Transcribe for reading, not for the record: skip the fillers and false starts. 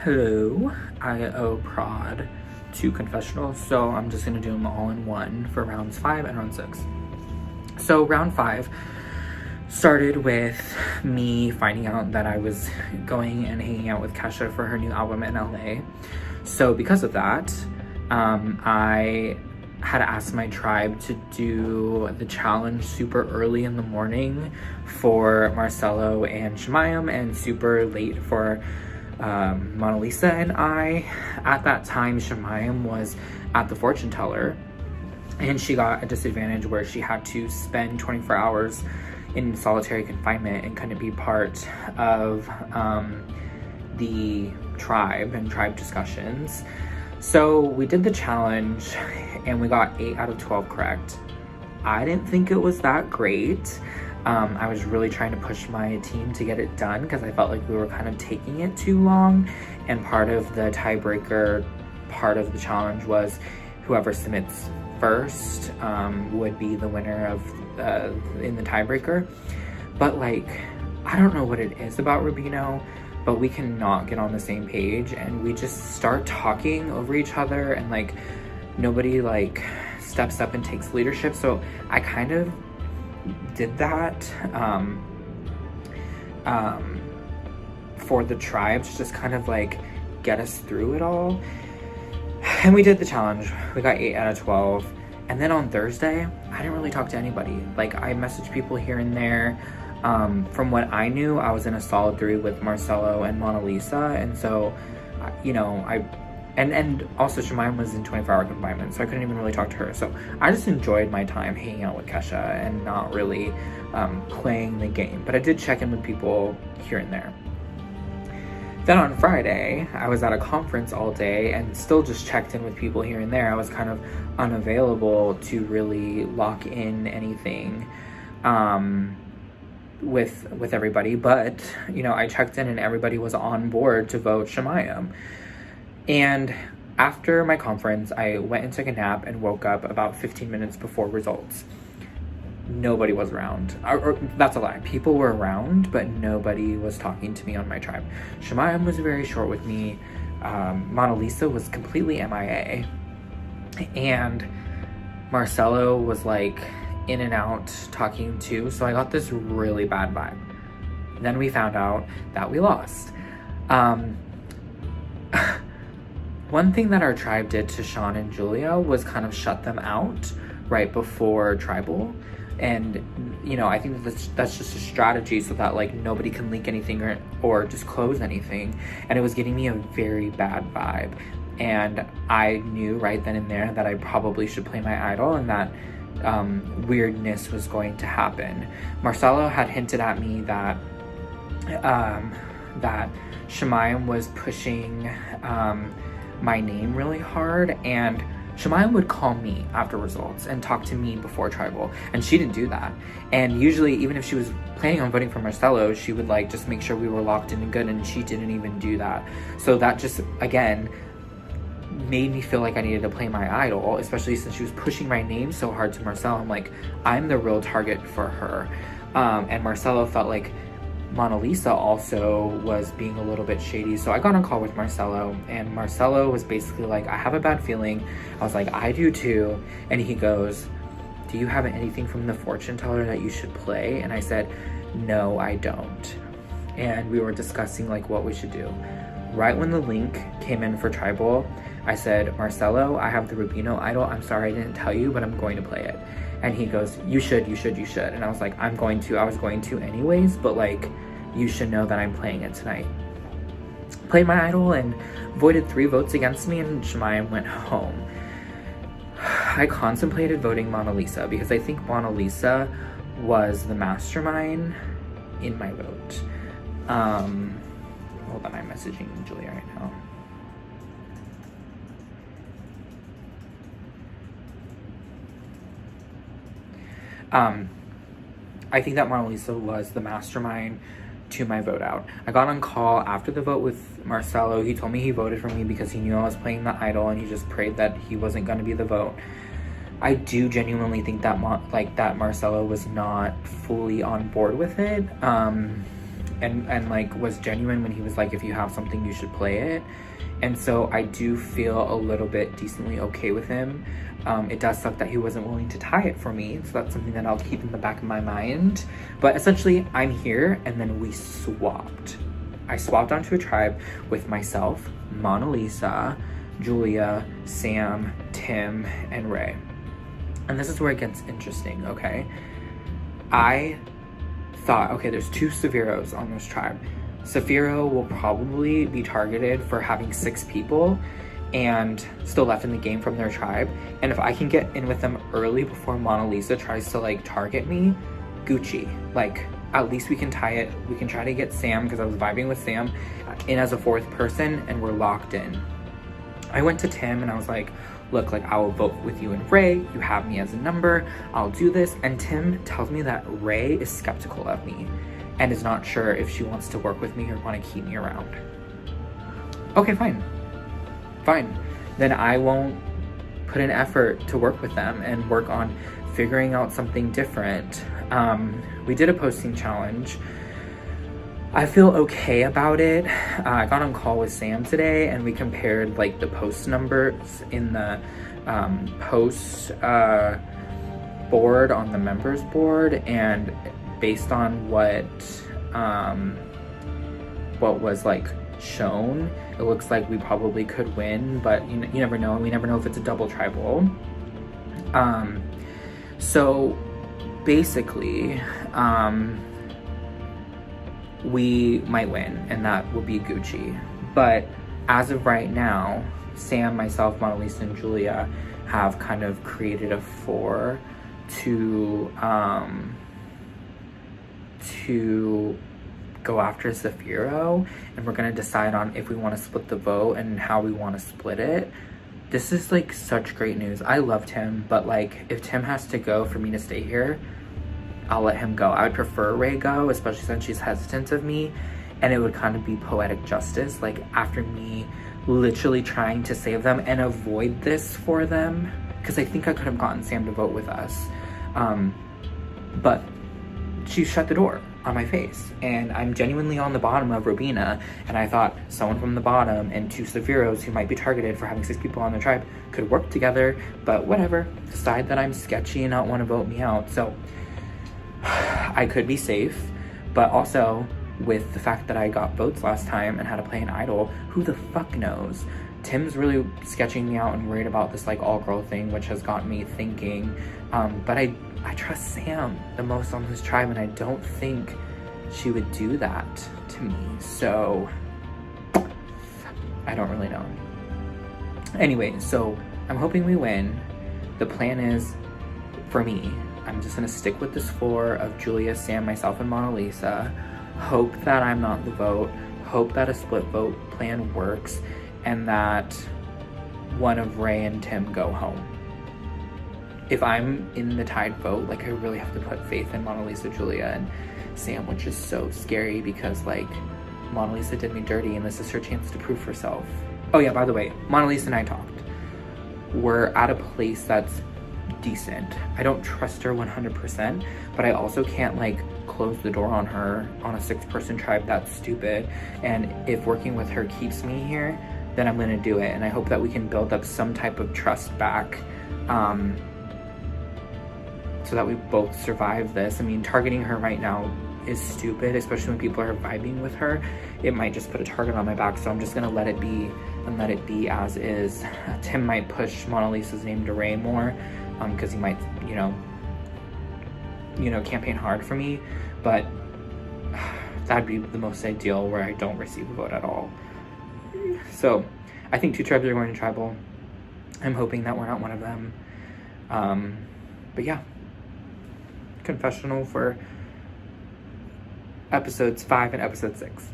Hello, I owe prod to Confessional, so I'm just gonna do them all in one for rounds 5 and round 6. So round 5 started with me finding out that I was going and hanging out with Kesha for her new album in LA. So because of that, I had asked my tribe to do the challenge super early in the morning for Marcelo and Shemayim, and super late for Mona Lisa and I. At that time, Shemayim was at the fortune teller, and she got a disadvantage where she had to spend 24 hours in solitary confinement and couldn't be part of the tribe and tribe discussions. So we did the challenge and we got 8 out of 12 correct. I didn't think it was that great. I was really trying to push my team to get it done because I felt like we were kind of taking it too long, and part of the tiebreaker part of the challenge was whoever submits first would be the winner of in the tiebreaker. But like, I don't know what it is about Rubino, but we cannot get on the same page, and we just start talking over each other, and like nobody like steps up and takes leadership. So I kind of did that for the tribe to just kind of like get us through it all. And we did the challenge. We got 8 out of 12. And then on Thursday, I didn't really talk to anybody. Like, I messaged people here and there. From what I knew, I was in a solid 3 with Marcelo and Mona Lisa. And so, you know, and also Shemayim was in 24-hour confinement, so I couldn't even really talk to her. So I just enjoyed my time hanging out with Kesha and not really playing the game. But I did check in with people here and there. Then on Friday, I was at a conference all day and still just checked in with people here and there. I was kind of unavailable to really lock in anything with everybody. But, you know, I checked in and everybody was on board to vote Shemayim. And after my conference, I went and took a nap and woke up about 15 minutes before results. Nobody was around. Or that's a lie. People were around, but nobody was talking to me on my tribe. Shemayim was very short with me. Mona Lisa was completely MIA. And Marcelo was like in and out talking too. So I got this really bad vibe. Then we found out that we lost. One thing that our tribe did to Sean and Julia was kind of shut them out right before tribal. And, you know, I think that's just a strategy so that like nobody can leak anything or disclose anything. And it was getting me a very bad vibe. And I knew right then and there that I probably should play my idol, and that weirdness was going to happen. Marcelo had hinted at me that that Shemayim was pushing my name really hard, and Shemayim would call me after results and talk to me before tribal, and she didn't do that. And usually, even if she was planning on voting for Marcelo, she would like just make sure we were locked in and good, and she didn't even do that. So that just, again, made me feel like I needed to play my idol, especially since she was pushing my name so hard to Marcelo. I'm like, I'm the real target for her. And Marcelo felt like Mona Lisa also was being a little bit shady. So I got on a call with Marcelo, and Marcelo was basically like, I have a bad feeling. I was like, I do too. And he goes, do you have anything from the fortune teller that you should play? And I said, no, I don't. And we were discussing like what we should do. Right when the link came in for tribal, I said, Marcelo, I have the Rubino idol. I'm sorry I didn't tell you, but I'm going to play it. And he goes, you should. And I was like, I was going to anyways, but like, you should know that I'm playing it tonight. Played my idol and voided 3 votes against me, and Shemayim went home. I contemplated voting Mona Lisa because I think Mona Lisa was the mastermind in my vote. Hold on, I'm messaging Julia right now. I think that Mona Lisa was the mastermind to my vote out. I got on call after the vote with Marcelo. He told me he voted for me because he knew I was playing the idol, and he just prayed that he wasn't going to be the vote. I do genuinely think that that Marcelo was not fully on board with it. and like was genuine when he was like, if you have something, you should play it. And so I do feel a little bit decently okay with him. It does suck that he wasn't willing to tie it for me, so that's something that I'll keep in the back of my mind. But essentially, I'm here, and then we swapped. I swapped onto a tribe with myself, Mona Lisa, Julia, Sam, Tim, and Ray. And this is where it gets interesting, okay? I thought, okay, there's 2 Severos on this tribe. Severo will probably be targeted for having 6 people and still left in the game from their tribe. And if I can get in with them early before Mona Lisa tries to like target me, Gucci. Like, at least we can tie it. We can try to get Sam, because I was vibing with Sam, in as a 4th person, and we're locked in. I went to Tim and I was like, look, like, I will vote with you and Ray. You have me as a number. I'll do this. And Tim tells me that Ray is skeptical of me and is not sure if she wants to work with me or want to keep me around. Okay, fine. Fine. Then I won't put an effort to work with them and work on figuring out something different. We did a posting challenge. I feel okay about it. I got on call with Sam today and we compared like the post numbers in the post board on the members board, and based on what was like shown, it looks like we probably could win, but you never know. We never know if it's a double tribal. So basically, we might win, and that would be Gucci. But as of right now, Sam, myself, Mona Lisa, and Julia have kind of created a 4 to go after Zafiro, and we're gonna decide on if we want to split the vote and how we want to split it. This is like such great news. I loved him, but like if Tim has to go for me to stay here, I'll let him go. I would prefer Ray go, especially since she's hesitant of me, and it would kind of be poetic justice, like after me literally trying to save them and avoid this for them, because I think I could have gotten Sam to vote with us, but she shut the door on my face, and I'm genuinely on the bottom of Robina, and I thought someone from the bottom and 2 Severos who might be targeted for having 6 people on their tribe could work together, but whatever. Decide that I'm sketchy and not want to vote me out. So I could be safe, but also with the fact that I got votes last time and had to play an idol, who the fuck knows? Tim's really sketching me out and worried about this like all-girl thing, which has got me thinking, but I trust Sam the most on this tribe, and I don't think she would do that to me, so I don't really know. Anyway, so I'm hoping we win. The plan is, for me, I'm just gonna stick with this 4 of Julia, Sam, myself, and Mona Lisa. Hope that I'm not the vote. Hope that a split vote plan works, and that one of Ray and Tim go home. If I'm in the tied vote, like I really have to put faith in Mona Lisa, Julia, and Sam, which is so scary because like Mona Lisa did me dirty and this is her chance to prove herself. Oh yeah, by the way, Mona Lisa and I talked. We're at a place that's decent. I don't trust her 100%, but I also can't like close the door on her on a 6-person tribe. That's stupid. And if working with her keeps me here, then I'm gonna do it. And I hope that we can build up some type of trust back, so that we both survive this. I mean, targeting her right now is stupid, especially when people are vibing with her. It might just put a target on my back, so I'm just gonna let it be and let it be as is. Tim might push Mona Lisa's name to Ray more, because he might, you know, campaign hard for me, but that'd be the most ideal where I don't receive a vote at all. So I think 2 tribes are going to tribal. I'm hoping that we're not one of them. But yeah, confessional for episodes 5 and episode 6.